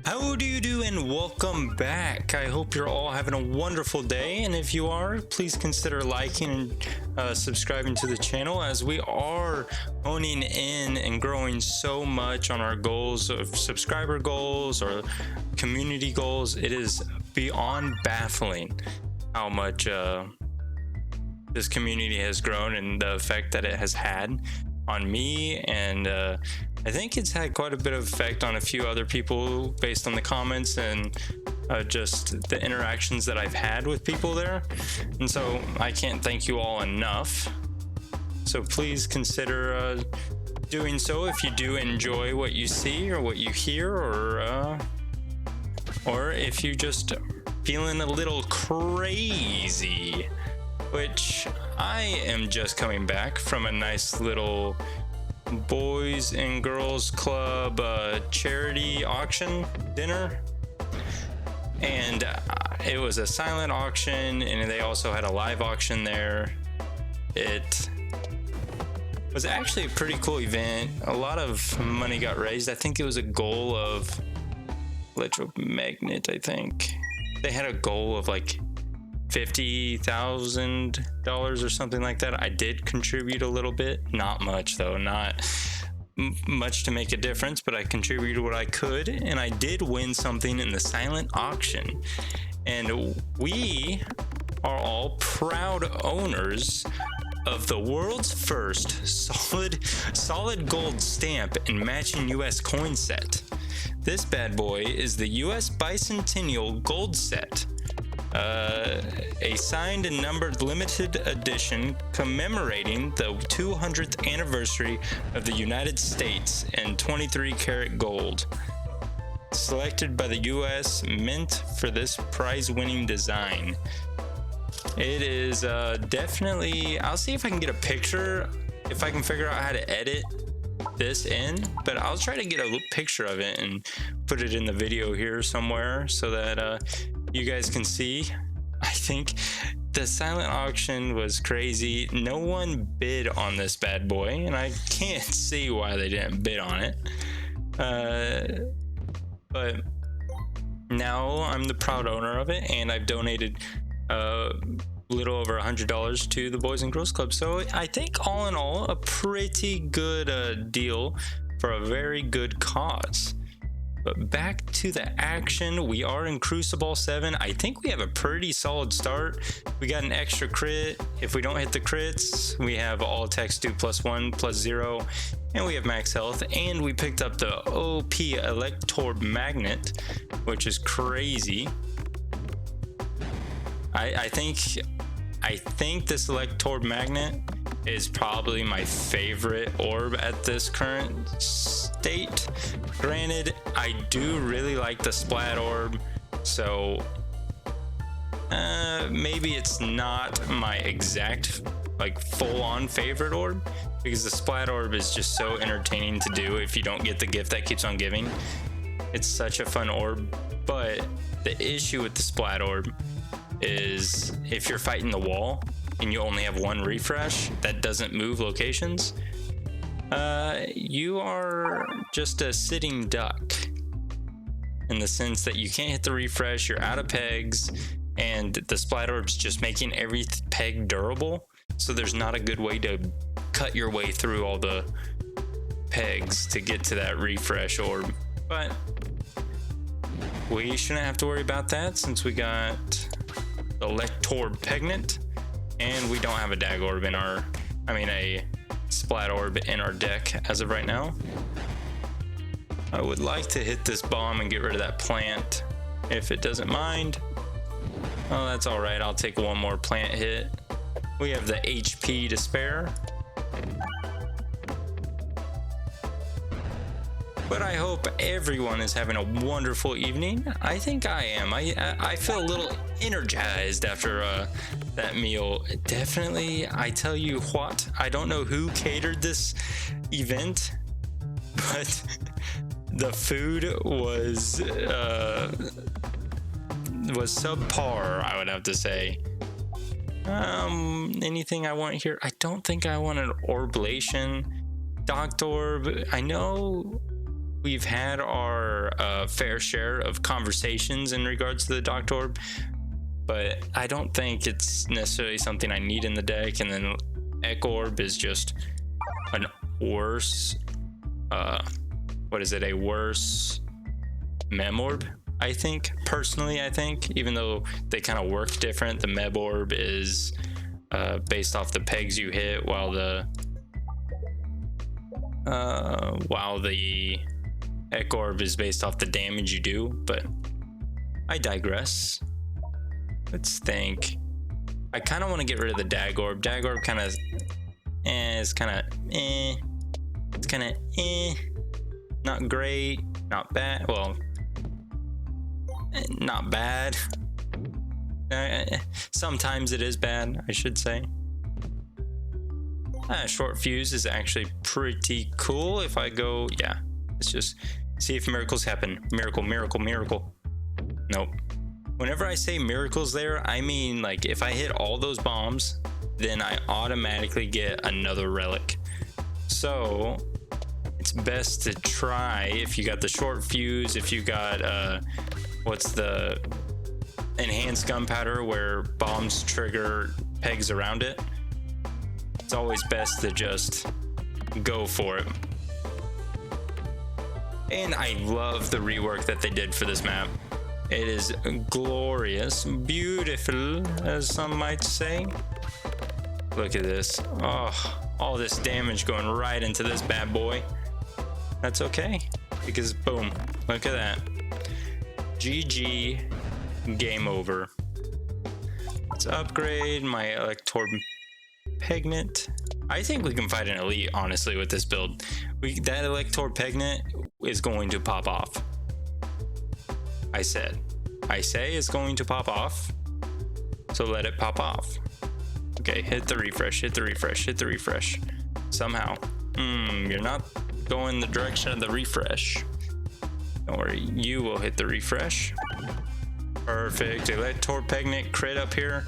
How do you do, and welcome back. I hope you're all having a wonderful day, and if you are, please consider liking and subscribing to the channel, as we are honing in and growing so much on our goals of subscriber goals or community goals. It is beyond baffling how much this community has grown and the effect that it has had on me, and I think it's had quite a bit of effect on a few other people based on the comments and just the interactions that I've had with people there. And so I can't thank you all enough. So please consider doing so if you do enjoy what you see or what you hear, or if you just feeling a little crazy, which I am just coming back from a nice little Boys and Girls Club charity auction dinner, and it was a silent auction, and they also had a live auction there. It was actually a pretty cool event. A lot of money got raised. I think it was a goal of Electorbmagnet. I think they had a goal of like $50,000 or something like that. I did contribute a little bit, not much though, not much to make a difference, but I contributed what I could, and I did win something in the silent auction. And we are all proud owners of the world's first solid gold stamp and matching US coin set. This bad boy is the US Bicentennial Gold Set. A signed and numbered limited edition commemorating the 200th anniversary of the United States in 23 karat gold. Selected by the US Mint for this prize-winning design. It is definitely, I'll see if I can get a picture, if I can figure out how to edit this in, but I'll try to get a picture of it and put it in the video here somewhere so that you guys can see. I think the silent auction was crazy. No one bid on this bad boy, and I can't see why they didn't bid on it. But now I'm the proud owner of it, and I've donated a little over $100 to the Boys and Girls Club. So I think all in all, a pretty good deal for a very good cause. But back to the action. We are in Cruciball 7. I think we have a pretty solid start. We got an extra crit. If we don't hit the crits, we have all attacks do +1, +0, and we have max health. And we picked up the OP Electorbmagnet, which is crazy. I think this Electorbmagnet is probably my favorite orb at this current state. Granted, I do really like the splat orb, so maybe it's not my exact like full-on favorite orb, because the splat orb is just so entertaining to do if you don't get the gift that keeps on giving. It's such a fun orb, but the issue with the splat orb is if you're fighting the wall and you only have one refresh that doesn't move locations, you are just a sitting duck, in the sense that you can't hit the refresh, you're out of pegs, and the splat orb's just making every peg durable, so there's not a good way to cut your way through all the pegs to get to that refresh orb. But we shouldn't have to worry about that, since we got the Electorbmagnet, and we don't have a dag orb in our, a splat orb in our deck as of right now. I would like to hit this bomb and get rid of that plant if it doesn't mind. Oh, that's all right. I'll take one more plant hit. We have the HP to spare. But I hope everyone is having a wonderful evening. I think I am. I feel a little energized after that meal. Definitely, I tell you what, I don't know who catered this event, but the food was subpar, I would have to say. Anything I want here? I don't think I want an orblation. Doctor Orb, I know we've had our fair share of conversations in regards to the Doctor Orb, but I don't think it's necessarily something I need in the deck. And then Orb is just an worse, what is it? A worse Mem Orb, I think. Personally, I think, even though they kind of work different, the Mem Orb is based off the pegs you hit, while the Orb is based off the damage you do. But I digress. Let's think. I kind of want to get rid of the Orb. Orb kind of is kind of it's kind of not great, not bad. Well, not bad. Sometimes it is bad, I should say. Short fuse is actually pretty cool. If I go, yeah, let's just see if miracles happen. Miracle, miracle, miracle. Nope. Whenever I say miracles there, I mean like if I hit all those bombs, then I automatically get another relic. So it's best to try, if you got the short fuse, if you got what's the enhanced gunpowder where bombs trigger pegs around it, it's always best to just go for it. And I love the rework that they did for this map. It is glorious, beautiful, as some might say. Look at this. Oh, all this damage going right into this bad boy. That's okay, because boom, look at that. GG, game over. Let's upgrade my Electorbmagnet. I think we can fight an elite, honestly, with this build. That Electorbmagnet is going to pop off. I say it's going to pop off, so let it pop off. Okay, hit the refresh, hit the refresh, hit the refresh. Somehow. You're not going the direction of the refresh. Don't worry, you will hit the refresh. Perfect. Electorbmagnet crit up here.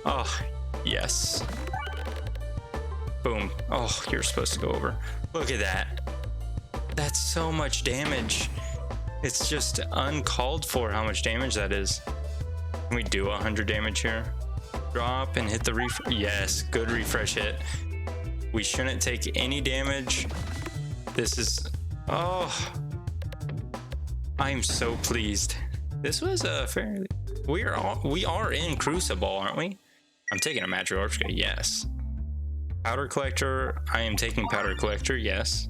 Oh, yes. Boom. Oh, you're supposed to go over. Look at that. That's so much damage. It's just uncalled for how much damage that is. Can we do 100 damage here? Drop and hit the refresh. Yes, good refresh hit. We shouldn't take any damage. This is... Oh. I'm so pleased. This was a fairly... We are in Crucible, aren't we? I'm taking a Matryorbshka, yes. Powder Collector, I am taking Powder Collector, yes.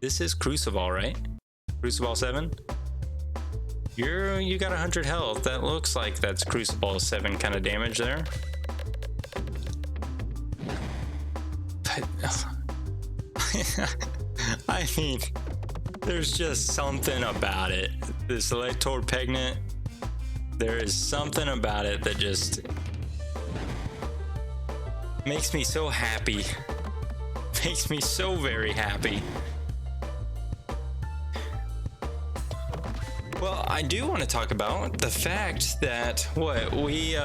This is Cruciball, right? Cruciball 7? You got 100 health. That looks like that's Cruciball 7 kind of damage there. But I mean, there's just something about it. This Electorbmagnet, there is something about it that just makes me so happy. Makes me so very happy. Well, I do want to talk about the fact that we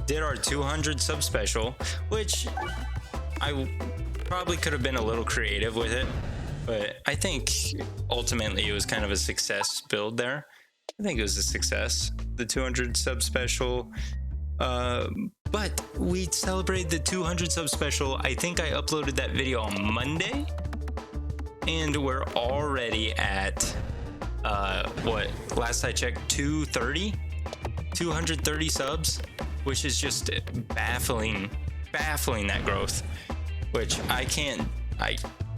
did our 200 sub special, which I probably could have been a little creative with it, but I think ultimately it was kind of a success build there. I think it was a success, the 200 sub special. But we celebrated the 200 sub special. I think I uploaded that video on Monday, and we're already at last I checked, 230 subs, which is just baffling that growth, which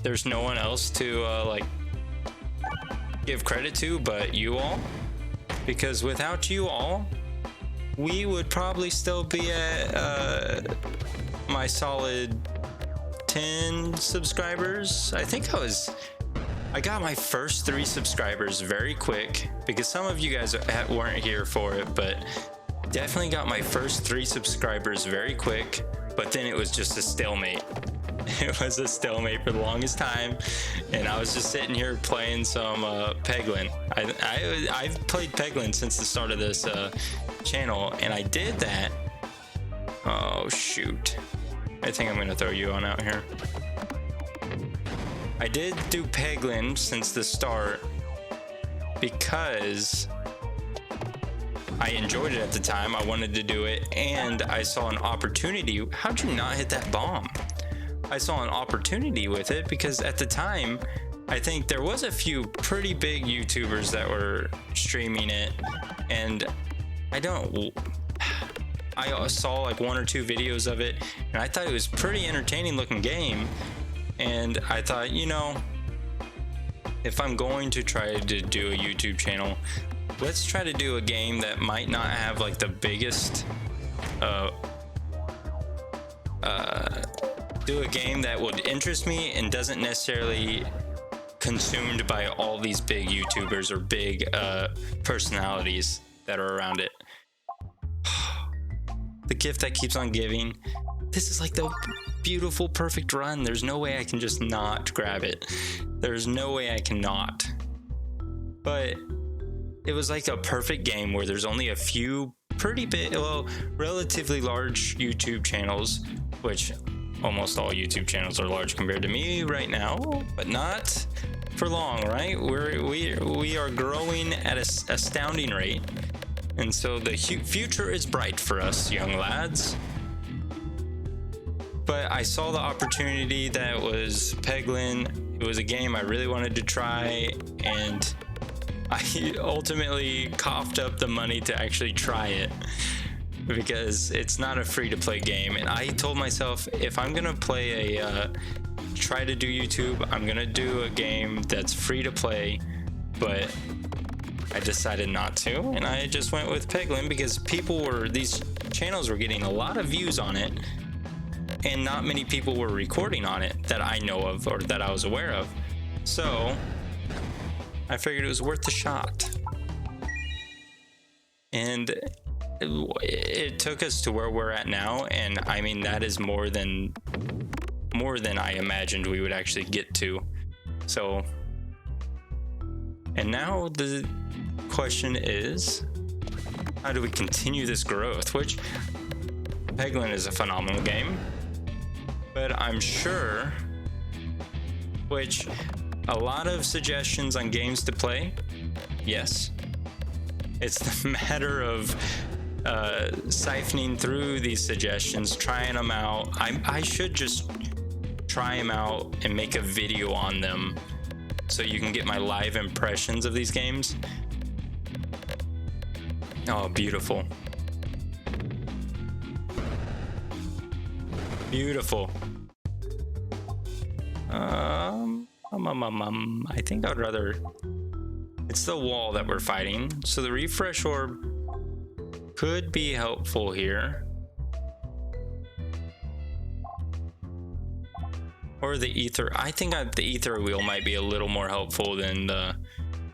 there's no one else to like give credit to but you all, because without you all we would probably still be at my solid 10 subscribers. I think I got my first 3 subscribers very quick, because some of you guys weren't here for it, but definitely got my first 3 subscribers very quick. But then it was just a stalemate. It was a stalemate for the longest time, and I was just sitting here playing some Peglin. I've played Peglin since the start of this channel, and I did that. Oh shoot! I think I'm gonna throw you on out here. I did do Peglin since the start because I enjoyed it at the time. I wanted to do it, and I saw an opportunity. How'd you not hit that bomb? I saw an opportunity with it because at the time, I think there was a few pretty big YouTubers that were streaming it, and I saw like 1 or 2 videos of it, and I thought it was pretty entertaining looking game. And I thought, you know, if I'm going to try to do a YouTube channel, let's try to do a game that might not have like the biggest do a game that would interest me and doesn't necessarily consumed by all these big YouTubers or big personalities that are around it. The gift that keeps on giving. This is like the beautiful, perfect run. There's no way I can just not grab it. There's no way I cannot. But it was like a perfect game where there's only a few pretty big, well, relatively large YouTube channels, which almost all YouTube channels are large compared to me right now, but not for long, right? We are growing at an astounding rate, and so the future is bright for us young lads. But I saw the opportunity that was Peglin. It was a game I really wanted to try, and I ultimately coughed up the money to actually try it because it's not a free-to-play game. And I told myself, if I'm gonna play try to do YouTube, I'm gonna do a game that's free to play, but I decided not to, and I just went with Peglin because these channels were getting a lot of views on it, and not many people were recording on it that I know of or that I was aware of. So I figured it was worth the shot. And it took us to where we're at now, and I mean, that is more than I imagined we would actually get to. So, and now the question is, how do we continue this growth? Which Peglin is a phenomenal game, but I'm sure, which a lot of suggestions on games to play, yes. It's the matter of siphoning through these suggestions, trying them out. I should just try them out and make a video on them so you can get my live impressions of these games. Oh, beautiful. Beautiful. I think I'd rather... It's the wall that we're fighting, so the refresh orb could be helpful here. Or the ether. I think the ether wheel might be a little more helpful than the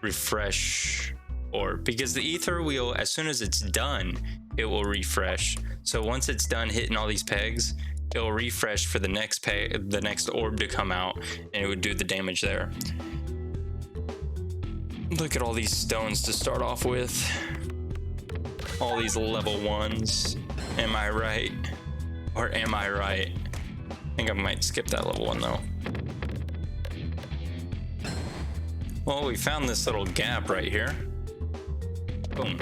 refresh orb, because the ether wheel, as soon as it's done, it will refresh. So once it's done hitting all these pegs, it will refresh for the next orb to come out, and it would do the damage there. Look at all these stones to start off with. All these level 1s. Am I right? Or am I right? I think I might skip that level 1 though. Well, we found this little gap right here. Boom.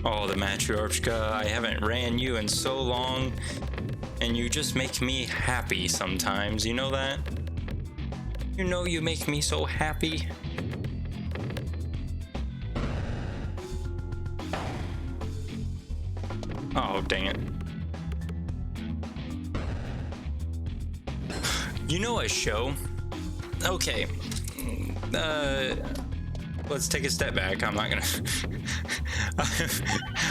Oh, the Matryorbshka. I haven't ran you in so long, and you just make me happy sometimes. You know that? You know you make me so happy. Oh, dang it. You know a show? Okay. Let's take a step back. I'm not gonna...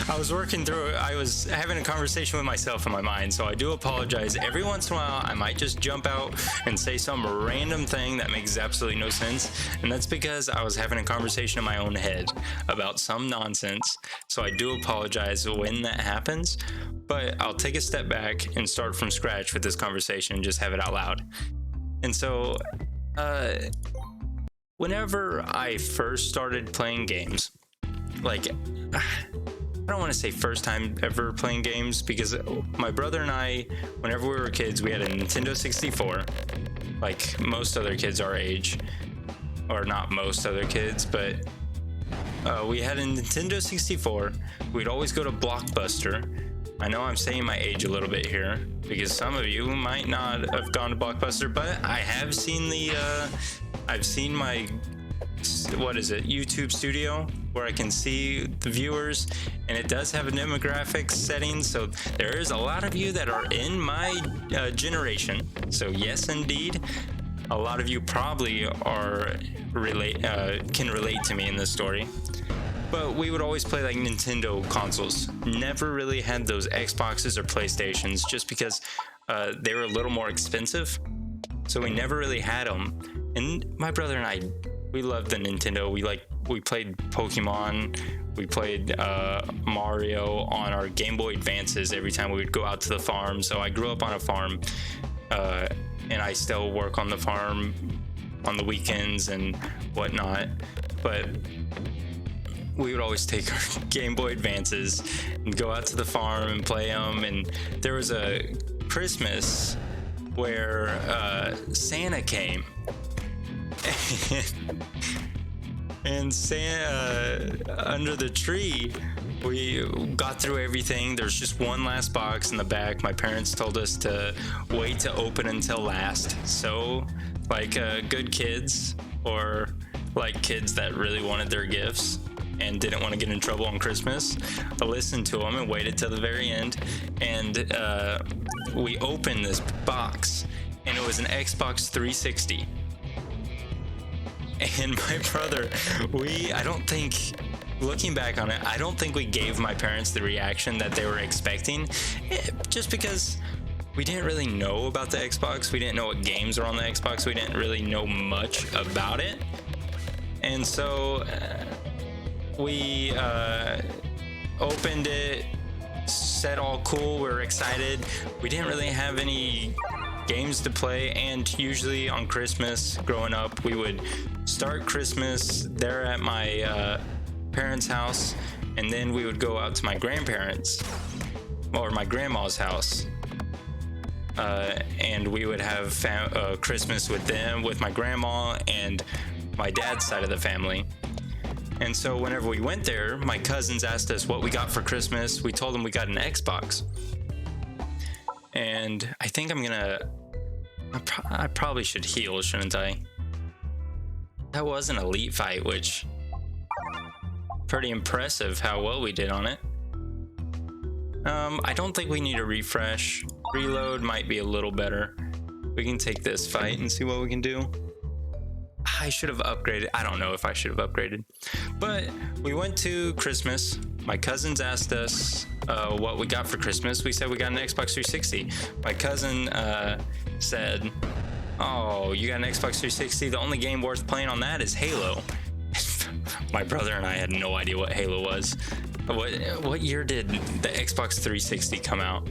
I was working through it. I was having a conversation with myself in my mind, so I do apologize. Every once in a while, I might just jump out and say some random thing that makes absolutely no sense, and that's because I was having a conversation in my own head about some nonsense, so I do apologize when that happens, but I'll take a step back and start from scratch with this conversation and just have it out loud. And so, whenever I first started playing games, like, I don't want to say first time ever playing games, because my brother and I, whenever we were kids, we had a Nintendo 64, like most other kids our age, or not most other kids, but we had a Nintendo 64. We'd always go to Blockbuster. I know I'm saying my age a little bit here because some of you might not have gone to Blockbuster, but I have seen I've seen my, what is it, YouTube Studio, where I can see the viewers, and it does have a demographics setting, so there is a lot of you that are in my generation. So yes, indeed, a lot of you probably are can relate to me in this story. But we would always play like Nintendo consoles. Never really had those Xboxes or PlayStations just because they were a little more expensive. So we never really had them. And my brother and I, we loved the Nintendo. We played Pokemon. We played Mario on our Game Boy Advances every time we would go out to the farm. So I grew up on a farm, and I still work on the farm on the weekends and whatnot. But we would always take our Game Boy Advances and go out to the farm and play them. And there was a Christmas where Santa came. And Santa, under the tree, we got through everything. There's just one last box in the back. My parents told us to wait to open until last. So, like good kids, or like kids that really wanted their gifts and didn't want to get in trouble on Christmas, I listened to them and waited till the very end. And we opened this box, and it was an Xbox 360. And my brother, looking back on it, I don't think we gave my parents the reaction that they were expecting, just because we didn't really know about the Xbox. We didn't know what games were on the Xbox. We didn't really know much about it. And so we opened it, said all cool, we were excited. We didn't really have any games to play, and usually on Christmas growing up, we would start Christmas there at my parents' house, and then we would go out to my grandparents or my grandma's house, and we would have Christmas with them, with my grandma and my dad's side of the family. And so whenever we went there, my cousins asked us what we got for Christmas. We told them we got an Xbox. And I think I probably should heal, shouldn't I? That was an elite fight, which pretty impressive how well we did on it. I don't think we need a refresh. Reload might be a little better. We can take this fight and see what we can do. I should have upgraded. I don't know if I should have upgraded. But we went to Christmas. My cousins asked us what we got for Christmas. We said we got an Xbox 360. My cousin said, "Oh, you got an Xbox 360? The only game worth playing on that is Halo." My brother and I had no idea what Halo was. What year did the Xbox 360 come out?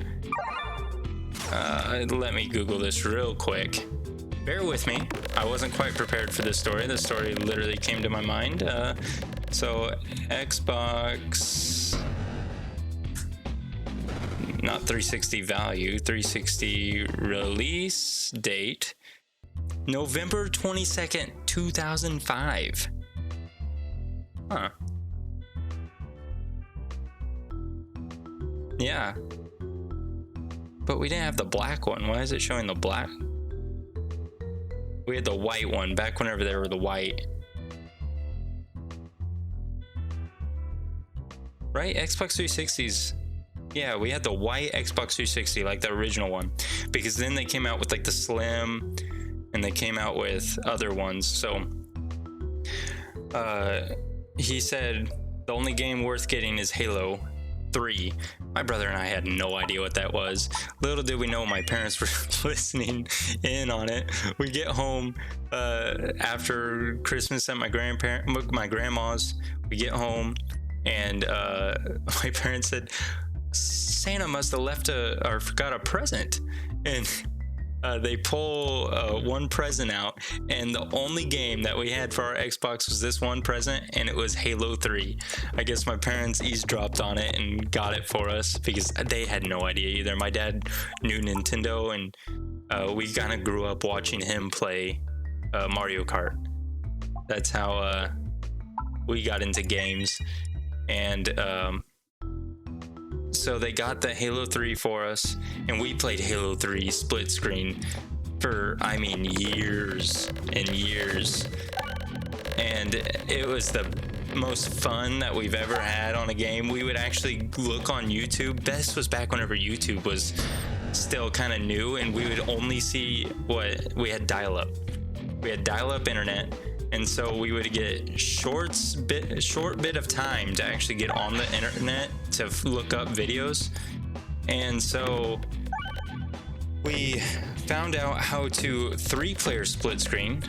Let me Google this real quick. Bear with me. I wasn't quite prepared for this story. The story literally came to my mind. So Xbox, not 360 value, 360 release date, November 22nd, 2005. Huh. Yeah. But we didn't have the black one. Why is it showing the black? We had the white one back whenever they were the white. Right? Xbox 360s. Yeah, we had the white Xbox 360, like the original one. Because then they came out with like the Slim, and they came out with other ones. So he said the only game worth getting is Halo 3. My brother and I had no idea what that was. Little did we know my parents were listening in on it. We get home after Christmas at my grandma's. We get home, and my parents said Santa must have left or forgot a present, and they pull one present out, and the only game that we had for our Xbox was this one present, and it was Halo 3. I guess my parents eavesdropped on it and got it for us because they had no idea either. My dad knew Nintendo, and we kind of grew up watching him play Mario Kart. That's how we got into games. And so they got the Halo 3 for us, and we played Halo 3 split screen for, I mean, years and years. And it was the most fun that we've ever had on a game. We would actually look on YouTube. This was back whenever YouTube was still kind of new, and we would only see what we had dial-up. We had dial-up internet, and so we would get short bit of time to actually get on the internet to look up videos. And so we found out how to 3-player split screen,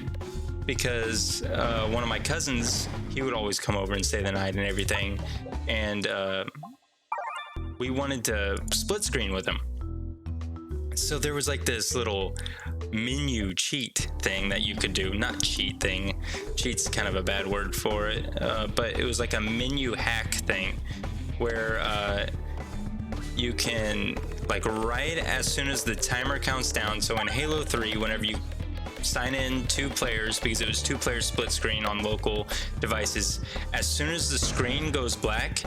because one of my cousins, he would always come over and stay the night and everything, and we wanted to split screen with him. So there was like this little menu cheat thing that you could do. Not cheat thing, cheat's kind of a bad word for it, but it was like a menu hack thing where you can, like, right as soon as the timer counts down, so in Halo 3, whenever you sign in 2 players, because it was 2-player split screen on local devices, as soon as the screen goes black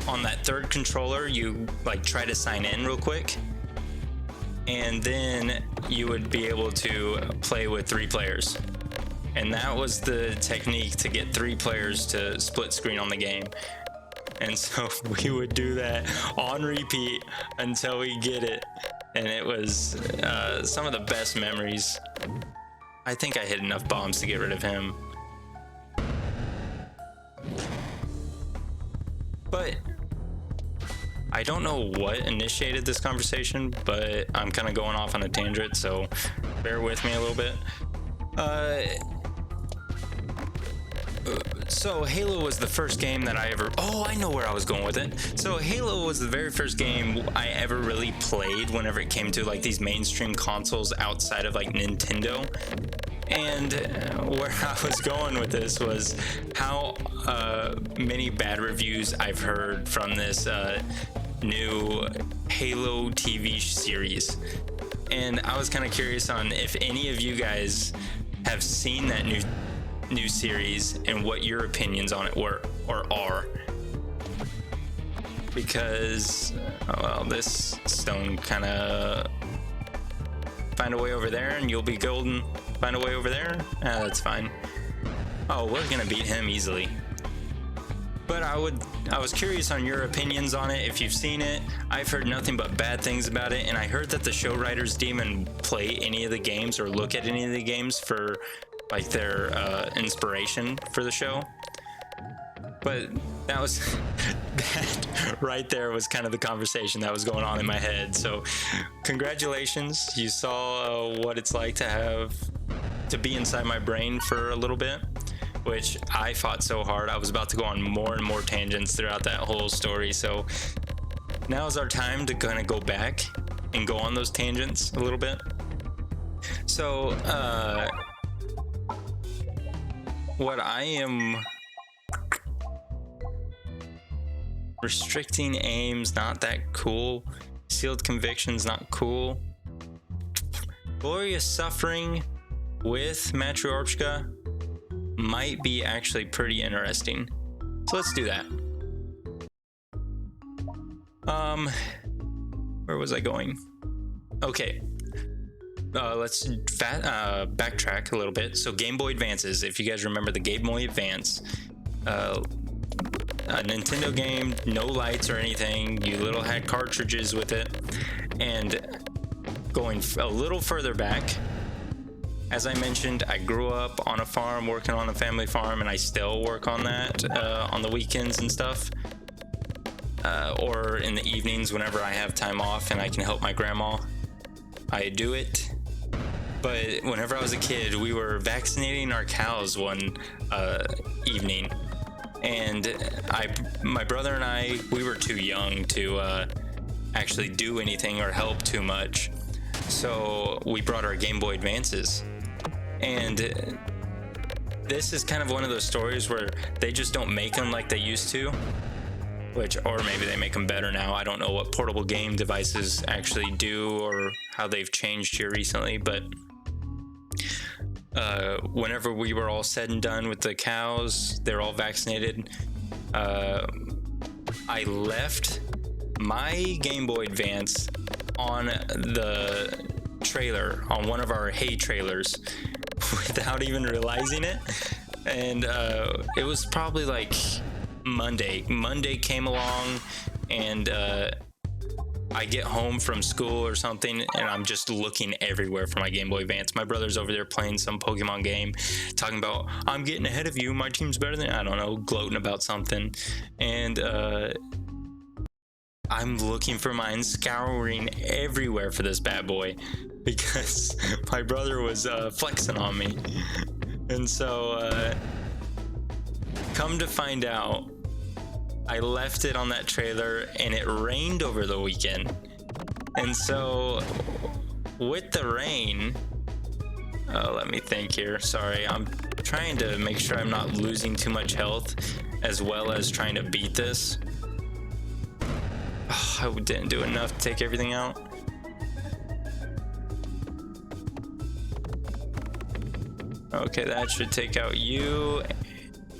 on that third controller, you like try to sign in real quick, and then you would be able to play with 3 players. And that was the technique to get 3 players to split screen on the game. And so we would do that on repeat until we get it, and it was some of the best memories. I think I hit enough bombs to get rid of him. But I don't know what initiated this conversation, but I'm kind of going off on a tangent, so bear with me a little bit. So Halo was the first game that I ever... Oh, I know where I was going with it. So Halo was the very first game I ever really played whenever it came to like these mainstream consoles outside of like Nintendo. And where I was going with this was how many bad reviews I've heard from this new Halo TV series. And I was kind of curious on if any of you guys have seen that new series and what your opinions on it were or are. Because, well, this stone kind of... Find a way over there and you'll be golden. Find a way over there? That's fine. Oh, we're gonna beat him easily. But I was curious on your opinions on it, if you've seen it. I've heard nothing but bad things about it, and I heard that the show writers didn't even play any of the games or look at any of the games for like their inspiration for the show. But that was that right there was kind of the conversation that was going on in my head. So congratulations, you saw what it's like to be inside my brain for a little bit, which I fought so hard. I was about to go on more and more tangents throughout that whole story. So now is our time to kind of go back and go on those tangents a little bit. So what I am... Restricting aims, not that cool. Sealed convictions, not cool. Glorious suffering with Matryorbshka might be actually pretty interesting. So let's do that. Where was I going? Okay. Let's backtrack a little bit. So Game Boy Advances, if you guys remember the Game Boy Advance, a Nintendo game, no lights or anything. You little had cartridges with it. And going a little further back, as I mentioned, I grew up on a farm, working on a family farm, and I still work on that on the weekends and stuff. Or in the evenings whenever I have time off and I can help my grandma, I do it. But whenever I was a kid, we were vaccinating our cows one evening. And my brother and I, we were too young to actually do anything or help too much. So we brought our Game Boy Advances. And this is kind of one of those stories where they just don't make them like they used to. Or maybe they make them better now. I don't know what portable game devices actually do or how they've changed here recently, but whenever we were all said and done with the cows, they're all vaccinated, I left my Game Boy Advance on the trailer, on one of our hay trailers, without even realizing it. And it was probably like Monday came along, and I get home from school or something, and I'm just looking everywhere for my Game Boy Advance. My brother's over there playing some Pokemon game, talking about, I'm getting ahead of you, my team's better than, I don't know, gloating about something. And I'm looking for mine, scouring everywhere for this bad boy, because my brother was flexing on me. And so come to find out, I left it on that trailer, and it rained over the weekend. And so with the rain, let me think here. Sorry, I'm trying to make sure I'm not losing too much health, as well as trying to beat this. Oh, I didn't do enough to take everything out. Okay, that should take out you.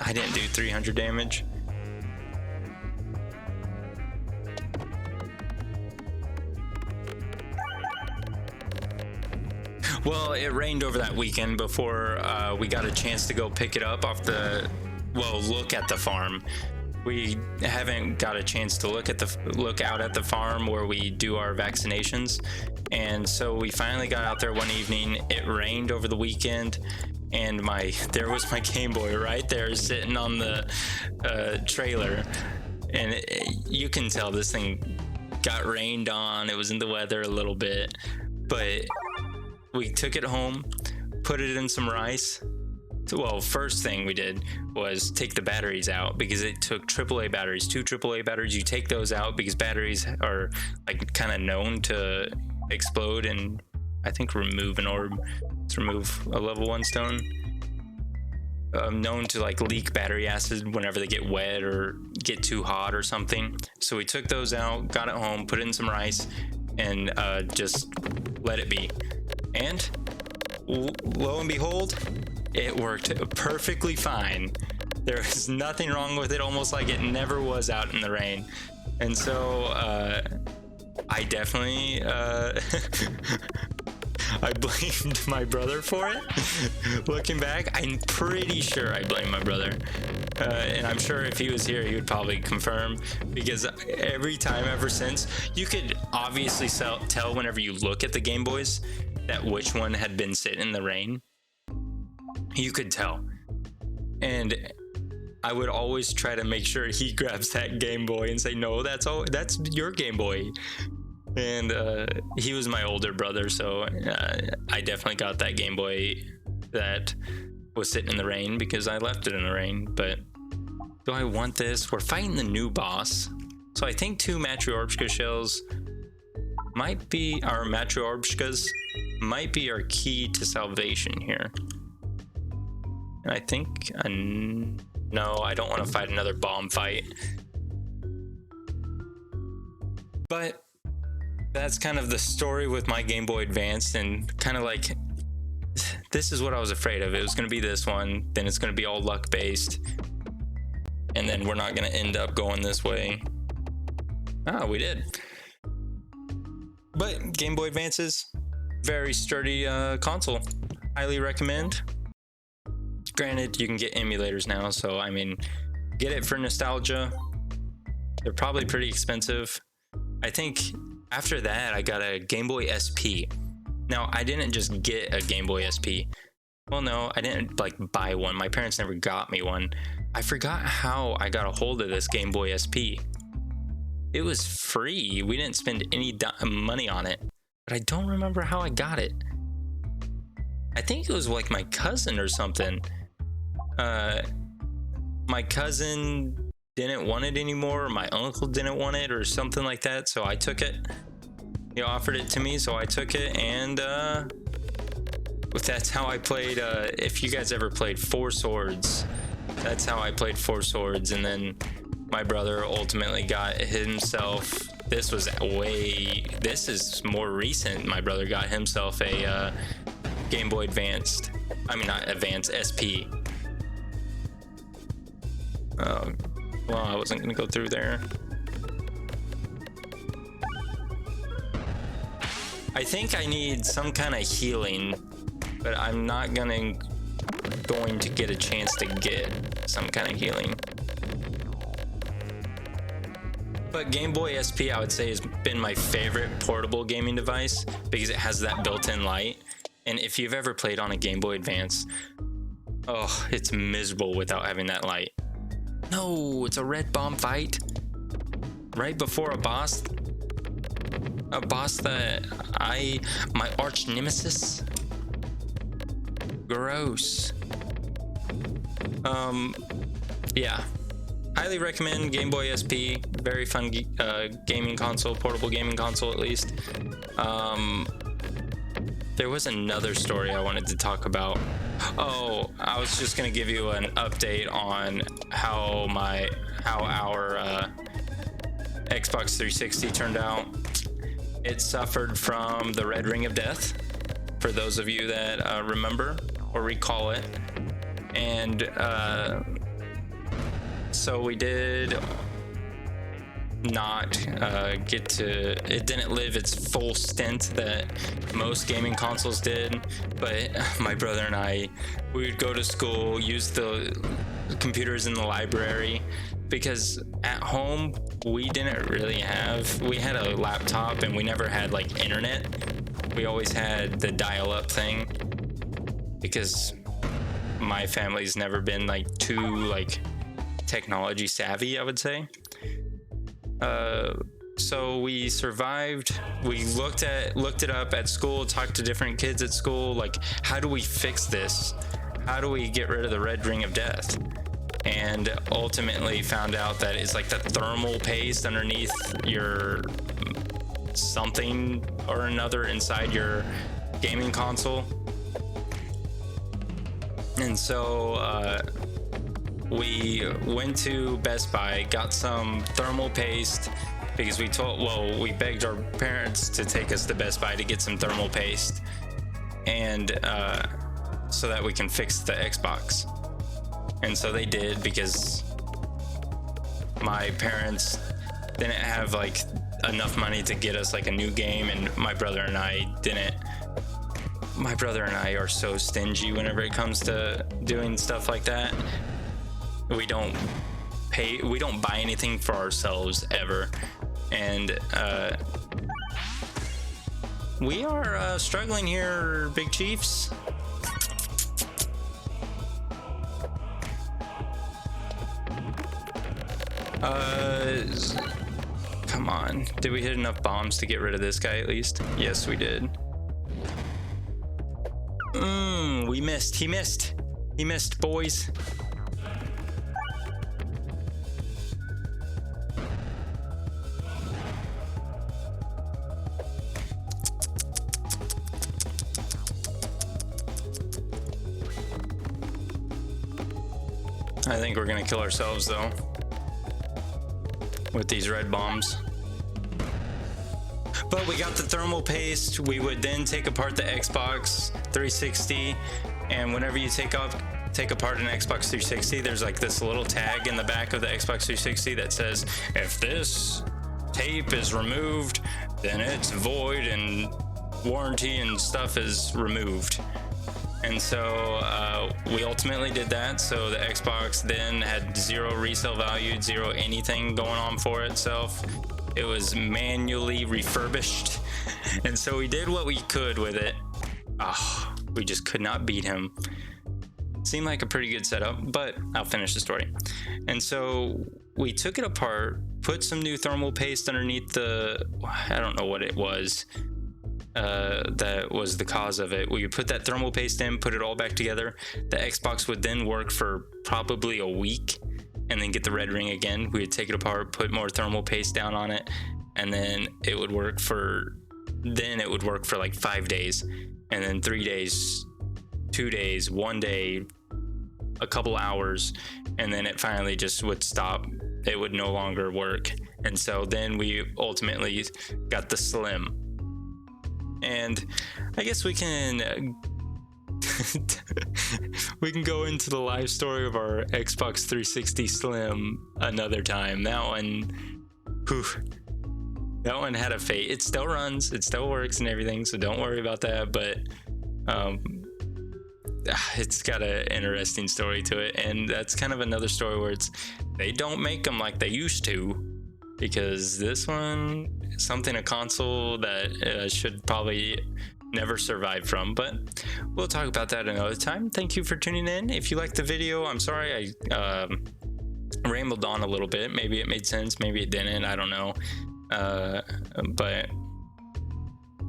I didn't do 300 damage. Well, it rained over that weekend before we got a chance to go pick it up off the, well, look at the farm. We haven't got a chance to look out at the farm where we do our vaccinations. And so we finally got out there one evening. It rained over the weekend, and there was my Game Boy right there sitting on the trailer. And you can tell this thing got rained on. It was in the weather a little bit, but we took it home, put it in some rice. Well, first thing we did was take the batteries out, because it took AAA batteries, 2 AAA batteries. You take those out because batteries are like kind of known to explode and I think remove an orb, to remove a level 1 stone. Known to like leak battery acid whenever they get wet or get too hot or something. So we took those out, got it home, put it in some rice, and just let it be. And lo and behold, it worked perfectly fine. There was nothing wrong with it, almost like it never was out in the rain. And so I definitely I blamed my brother for it. Looking back, I'm pretty sure I blame my brother. And I'm sure if he was here, he would probably confirm, because every time ever since, you could obviously tell whenever you look at the Game Boys that which one had been sitting in the rain. You could tell. And I would always try to make sure he grabs that Game Boy and say, no, that's your Game Boy. And he was my older brother, so I definitely got that Game Boy that was sitting in the rain because I left it in the rain. But do I want this? We're fighting the new boss. So I think 2 Matryorbshka shells might be our Matryorbshkas, might be our key to salvation here. And I think, no, I don't want to fight another bomb fight. But that's kind of the story with my Game Boy Advance, and kind of like, this is what I was afraid of. It was going to be this one, then it's going to be all luck based, and then we're not going to end up going this way. Ah, we did. But Game Boy Advances, very sturdy console. Highly recommend. Granted, you can get emulators now, so I mean, get it for nostalgia. They're probably pretty expensive. I think after that, I got a Game Boy SP. Now, I didn't just get a Game Boy SP. Well, no, I didn't like buy one. My parents never got me one. I forgot how I got a hold of this Game Boy SP. It was free. We didn't spend any money on it, but I don't remember how I got it. I think it was like my cousin or something. My cousin didn't want it anymore. My uncle didn't want it or something like that. So I took it. He offered it to me, so I took it, and that's how I played. If you guys ever played Four Swords, that's how I played Four Swords. And then my brother ultimately got himself this is more recent. My brother got himself a Game Boy Advanced. I mean, not Advanced, SP. Well, I wasn't gonna go through there. I think I need some kind of healing, but I'm not going to get a chance to get some kind of healing. But Game Boy SP, I would say, has been my favorite portable gaming device because it has that built-in light. And if you've ever played on a Game Boy Advance, oh, it's miserable without having that light. No, it's a red bomb fight right before a boss that my arch nemesis. Gross. Yeah, highly recommend Game Boy SP. Very fun gaming console, portable gaming console at least. There was another story I wanted to talk about. Oh, I was just gonna give you an update on how our Xbox 360 turned out. It suffered from the red ring of death, for those of you that remember or recall it. And so we did not get to, it didn't live its full stint that most gaming consoles did. But my brother and I, we would go to school, use the computers in the library, because at home we didn't really have, we had a laptop and we never had like internet. We always had the dial-up thing because my family's never been like too like technology savvy, I would say. So we survived. We looked it up at school, talked to different kids at school, like, how do we fix this? How do we get rid of the red ring of death? And ultimately found out that it's like the thermal paste underneath your something or another inside your gaming console. And so we went to Best Buy, got some thermal paste, because we begged our parents to take us to Best Buy to get some thermal paste, and so that we can fix the Xbox. And so they did, because my parents didn't have like enough money to get us like a new game, and my brother and I didn't. My brother and I are so stingy whenever it comes to doing stuff like that. We don't buy anything for ourselves ever. And we are struggling here, Big Chiefs. Come on. Did we hit enough bombs to get rid of this guy at least? Yes, we did. We missed. He missed, boys. I think we're gonna kill ourselves though with these red bombs. But we got the thermal paste. We would then take apart the Xbox 360, and whenever you take apart an Xbox 360, there's like this little tag in the back of the Xbox 360 that says, if this tape is removed, then it's void and warranty and stuff is removed. And so we ultimately did that. So the Xbox then had zero resale value, zero anything going on for itself. It was manually refurbished. And so we did what we could with it. We just could not beat him. Seemed like a pretty good setup, but I'll finish the story. And so we took it apart, put some new thermal paste underneath I don't know what it was. That was the cause of it. We would put that thermal paste in, put it all back together. The Xbox would then work for probably a week and then get the red ring again. We would take it apart, put more thermal paste down on it, and then it would work for like 5 days, and then 3 days, 2 days, 1 day, a couple hours, and then it finally just would stop it would no longer work. And so then we ultimately got the Slim. And I guess we can we can go into the life story of our Xbox 360 Slim another time. That one had a fate. It still runs, it still works and everything, so don't worry about that. But it's got an interesting story to it, and that's kind of another story where they don't make them like they used to, because this one is a console that should probably never survive from. But we'll talk about that another time. Thank you for tuning in. If you liked the video, I'm sorry I rambled on a little bit. Maybe it made sense, maybe it didn't, I don't know. But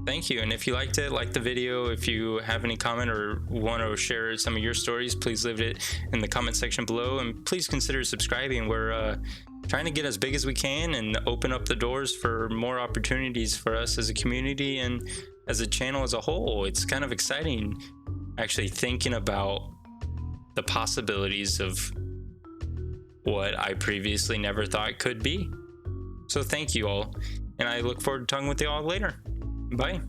thank you. And if you liked it, like the video. If you have any comment or want to share some of your stories, please leave it in the comment section below, and please consider subscribing. We're trying to get as big as we can and open up the doors for more opportunities for us as a community and as a channel as a whole. It's kind of exciting actually thinking about the possibilities of what I previously never thought could be. So thank you all, and I look forward to talking with you all later. Bye.